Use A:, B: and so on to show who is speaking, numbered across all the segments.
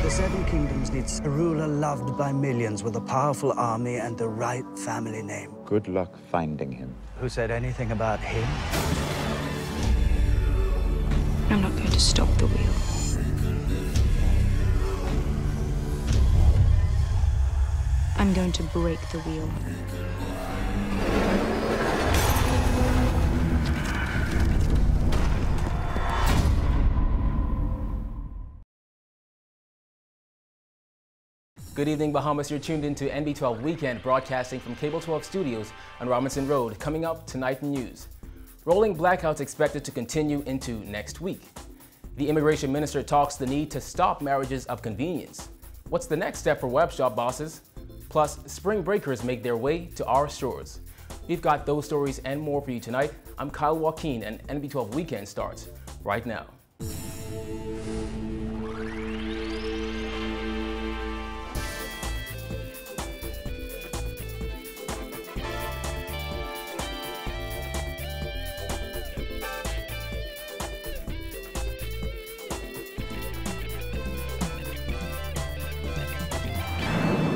A: The Seven Kingdoms needs a ruler loved by millions with a powerful army and the right family name.
B: Good luck finding him.
A: Who said anything about him?
C: I'm not going to stop the wheel. I'm going to break the wheel.
D: Good evening, Bahamas. You're tuned into NB12 Weekend, broadcasting from Cable 12 Studios on Robinson Road. Coming up tonight in news. Rolling blackouts expected to continue into next week. The immigration minister talks the need to stop marriages of convenience. What's the next step for web shop bosses? Plus, spring breakers make their way to our shores. We've got those stories and more for you tonight. I'm Kyle Joaquin, and NB12 Weekend starts right now.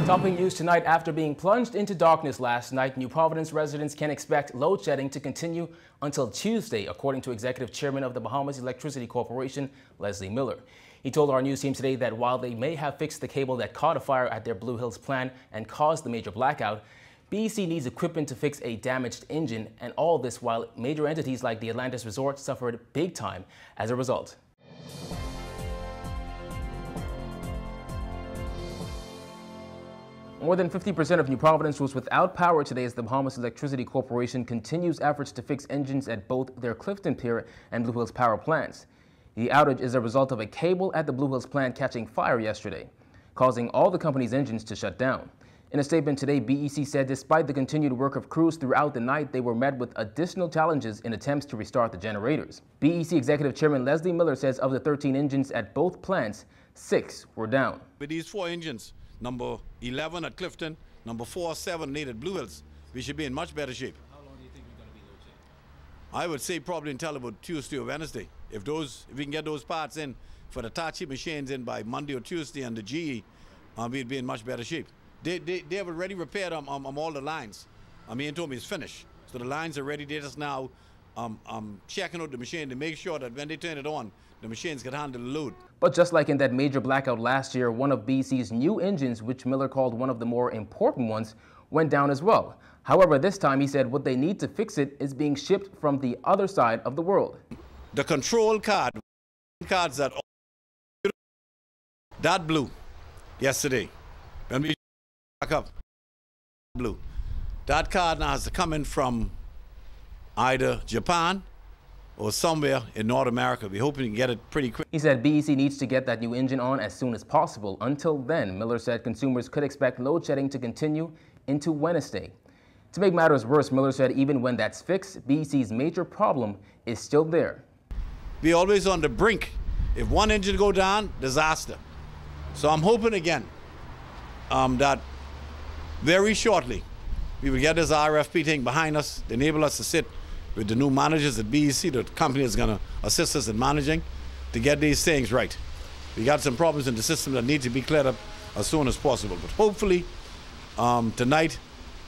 D: Topping news tonight, after being plunged into darkness last night, New Providence residents can expect load shedding to continue until Tuesday, according to Executive Chairman of the Bahamas Electricity Corporation, Leslie Miller. He told our news team today that while they may have fixed the cable that caught a fire at their Blue Hills plant and caused the major blackout, BEC needs equipment to fix a damaged engine, and all this while major entities like the Atlantis Resort suffered big time as a result. More than 50% of New Providence was without power today as the Bahamas Electricity Corporation continues efforts to fix engines at both their Clifton Pier and Blue Hills power plants. The outage is a result of a cable at the Blue Hills plant catching fire yesterday, causing all the company's engines to shut down. In a statement today, BEC said despite the continued work of crews throughout the night, they were met with additional challenges in attempts to restart the generators. BEC Executive Chairman Leslie Miller says of the 13 engines at both plants, 6 were down.
E: With these 4 engines, number 11 at Clifton, number 4, 7, 8 at Blue Hills, we should be in much better shape.
F: How long do you think we're going to be load shedding?
E: I would say probably until about Tuesday or Wednesday. If we can get those parts in for the Tachi machines in by Monday or Tuesday and the GE, we'd be in much better shape. They have already repaired all the lines. He told me it's finished. So the lines are ready. They're just now checking out the machine to make sure that when they turn it on, the machines can handle the load.
D: But just like in that major blackout last year, one of BC's new engines, which Miller called one of the more important ones, went down as well. However, this time he said what they need to fix it is being shipped from the other side of the world.
E: The control cards that blew yesterday. When we back up, blew. That card now has to come in from either Japan or somewhere in North America. We're hoping to get it pretty quick.
D: He said BEC needs to get that new engine on as soon as possible. Until then, Miller said consumers could expect load shedding to continue into Wednesday. To make matters worse, Miller said even when that's fixed, BEC's major problem is still there.
E: We're always on the brink. If one engine go down, disaster. So I'm hoping again that very shortly we will get this RFP thing behind us, enable us to sit with the new managers at BEC, the company is going to assist us in managing, to get these things right. We got some problems in the system that need to be cleared up as soon as possible. But hopefully, tonight,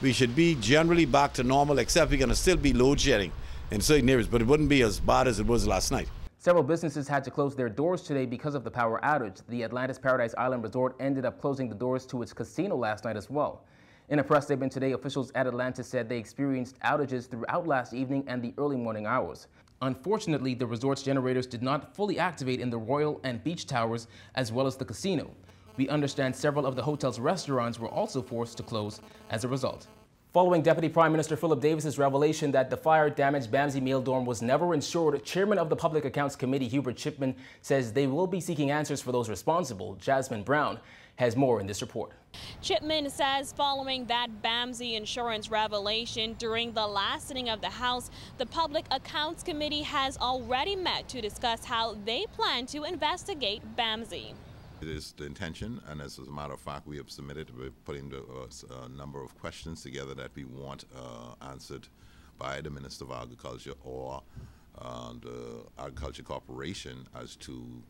E: we should be generally back to normal, except we're going to still be load shedding in certain areas, but it wouldn't be as bad as it was last night.
D: Several businesses had to close their doors today because of the power outage. The Atlantis Paradise Island Resort ended up closing the doors to its casino last night as well. In a press statement today, officials at Atlantis said they experienced outages throughout last evening and the early morning hours. Unfortunately, the resort's generators did not fully activate in the Royal and Beach Towers as well as the casino. We understand several of the hotel's restaurants were also forced to close as a result. Following Deputy Prime Minister Philip Davis's revelation that the fire-damaged BAMSI mail dorm was never insured, Chairman of the Public Accounts Committee Hubert Chipman says they will be seeking answers for those responsible. Jasmine Brown has more in this report.
G: Chipman says following that BAMSI insurance revelation during the last sitting of the House, the Public Accounts Committee has already met to discuss how they plan to investigate BAMSI.
H: It is the intention, and as a matter of fact, we have submitted, we're putting a number of questions together that we want answered by the Minister of Agriculture or the Agriculture Corporation as to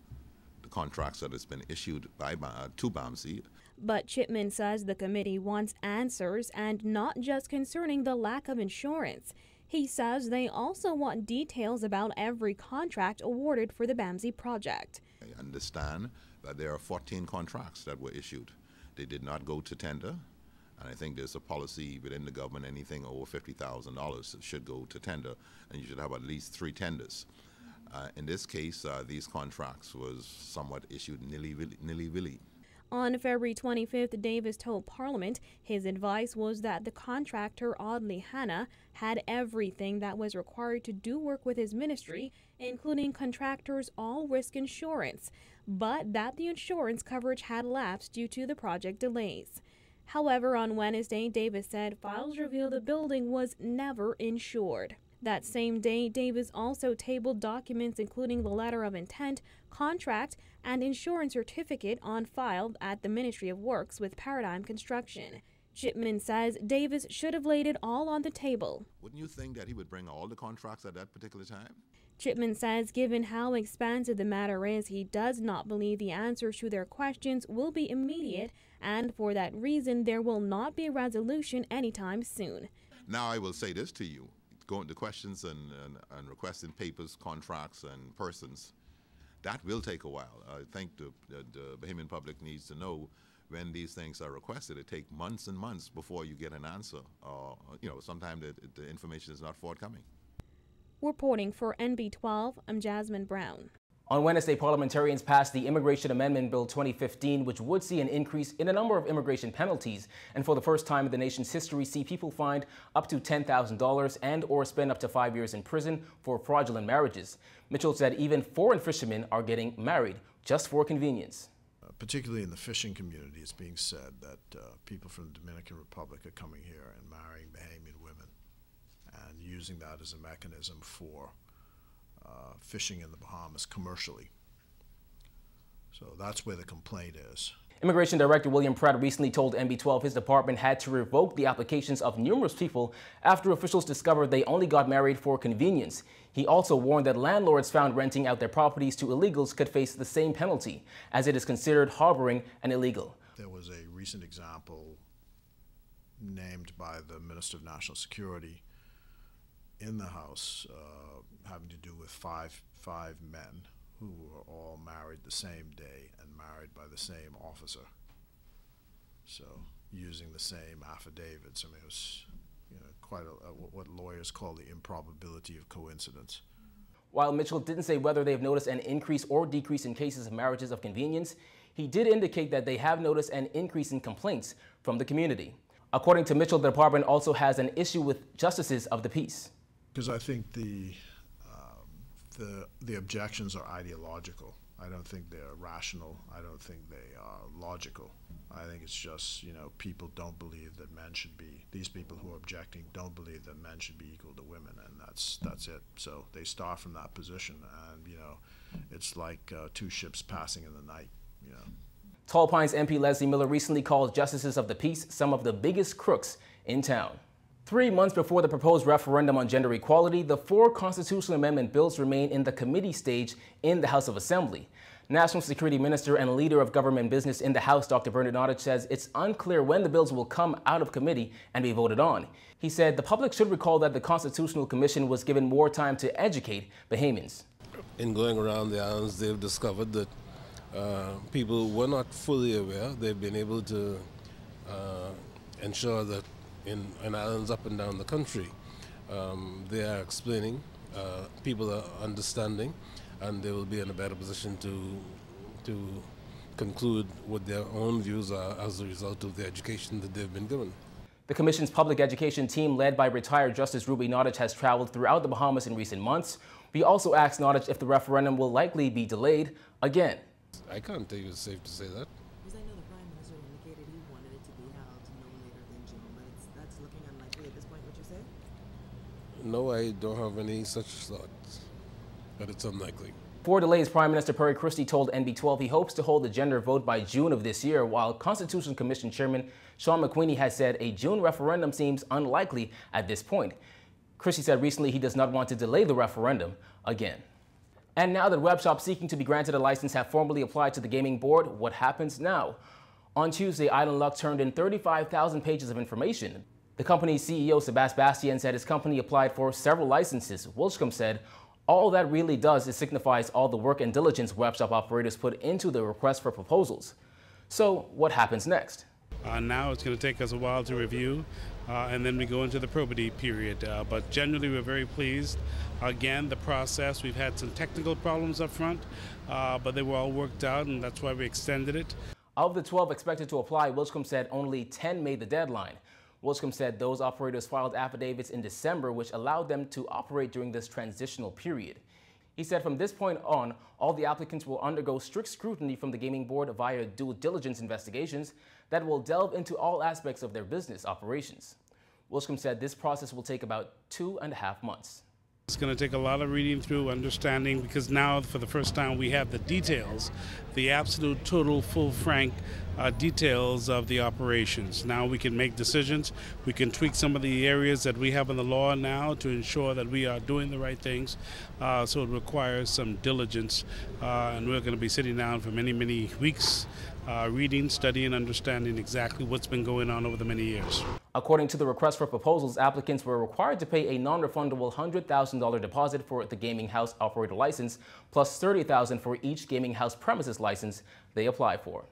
H: the contracts that has been issued by to BAMSI.
G: But Chipman says the committee wants answers, and not just concerning the lack of insurance. He says they also want details about every contract awarded for the BAMSI project.
H: I understand that there are 14 contracts that were issued. They did not go to tender, and I think there's a policy within the government, anything over $50,000 should go to tender, and you should have at least 3 tenders. In this case, these contracts was somewhat issued nilly-willy.
G: On February 25th, Davis told Parliament his advice was that the contractor, Audley Hanna, had everything that was required to do work with his ministry, including contractors' all-risk insurance, but that the insurance coverage had lapsed due to the project delays. However, on Wednesday, Davis said files reveal the building was never insured. That same day, Davis also tabled documents including the letter of intent, contract, and insurance certificate on file at the Ministry of Works with Paradigm Construction. Chipman says Davis should have laid it all on the table.
H: Wouldn't you think that he would bring all the contracts at that particular time?
G: Chipman says given how expansive the matter is, he does not believe the answers to their questions will be immediate, and for that reason there will not be a resolution anytime soon.
H: Now I will say this to you. Going to questions and requesting papers, contracts, and persons, that will take a while. I think the Bahamian public needs to know when these things are requested. It takes months and months before you get an answer. Sometimes the information is not forthcoming.
G: Reporting for NB12, I'm Jasmine Brown.
D: On Wednesday, parliamentarians passed the Immigration Amendment Bill 2015, which would see an increase in a number of immigration penalties, and for the first time in the nation's history, see people fined up to $10,000 and or spend up to 5 years in prison for fraudulent marriages. Mitchell said even foreign fishermen are getting married just for convenience.
B: Particularly in the fishing community, it's being said that people from the Dominican Republic are coming here and marrying Bahamian women and using that as a mechanism for fishing in the Bahamas commercially. So that's where the complaint is.
D: Immigration Director William Pratt recently told NB12 his department had to revoke the applications of numerous people after officials discovered they only got married for convenience. He also warned that landlords found renting out their properties to illegals could face the same penalty, as it is considered harboring an illegal.
B: There was a recent example named by the Minister of National Security in the House having to do with five men who were all married the same day and married by the same officer. So using the same affidavits. I mean, it was quite what lawyers call the improbability of coincidence.
D: While Mitchell didn't say whether they have noticed an increase or decrease in cases of marriages of convenience, he did indicate that they have noticed an increase in complaints from the community. According to Mitchell, the department also has an issue with justices of the peace.
B: Because I think the objections are ideological. I don't think they're rational. I don't think they are logical. I think it's just, people don't believe that men should be, these people who are objecting don't believe that men should be equal to women, and that's it. So they start from that position, and, it's like two ships passing in the night,
D: Tall Pines MP Leslie Miller recently called justices of the peace some of the biggest crooks in town. 3 months before the proposed referendum on gender equality, the 4 constitutional amendment bills remain in the committee stage in the House of Assembly. National Security Minister and leader of government business in the House, Dr. Bernard Nottage, says it's unclear when the bills will come out of committee and be voted on. He said the public should recall that the Constitutional Commission was given more time to educate Bahamians.
I: In going around the islands, they've discovered that people were not fully aware. They've been able to ensure that in islands up and down the country, they are explaining, people are understanding, and they will be in a better position to conclude what their own views are as a result of the education that they've been given.
D: The Commission's public education team, led by retired Justice Ruby Nottage, has traveled throughout the Bahamas in recent months. We also asked Nottage if the referendum will likely be delayed again.
I: I can't tell you it's safe to say that.
J: Because I know the Prime Minister indicated he wanted it to be held no later than June, but that's looking unlikely at this point, would you say?
I: No, I don't have any such thoughts, but it's unlikely.
D: For delays, Prime Minister Perry Christie told NB12 he hopes to hold the gender vote by June of this year, while Constitutional Commission Chairman Sean McQueenie has said a June referendum seems unlikely at this point. Christie said recently he does not want to delay the referendum again. And now that web shops seeking to be granted a license have formally applied to the gaming board, what happens now? On Tuesday, Island Luck turned in 35,000 pages of information. The company's CEO, Sebastian, said his company applied for several licenses. Wilchcombe said, all that really does is signifies all the work and diligence web shop operators put into the request for proposals. So what happens next?
K: Now it's going to take us a while to review, and then we go into the probity period. But generally, we're very pleased. Again, the process, we've had some technical problems up front, but they were all worked out, and that's why we extended it.
D: Of the 12 expected to apply, Wilchcombe said only 10 made the deadline. Wilchcombe said those operators filed affidavits in December, which allowed them to operate during this transitional period. He said from this point on, all the applicants will undergo strict scrutiny from the gaming board via due diligence investigations that will delve into all aspects of their business operations. Wilchcombe said this process will take about 2.5 months.
K: It's going to take a lot of reading through, understanding, because now for the first time we have the details, the absolute, total, full, frank details of the operations. Now we can make decisions. We can tweak some of the areas that we have in the law now to ensure that we are doing the right things. So it requires some diligence, and we're going to be sitting down for many, many weeks, reading, studying, understanding exactly what's been going on over the many years.
D: According to the request for proposals, applicants were required to pay a non-refundable $100,000 deposit for the gaming house operator license, plus $30,000 for each gaming house premises license they apply for.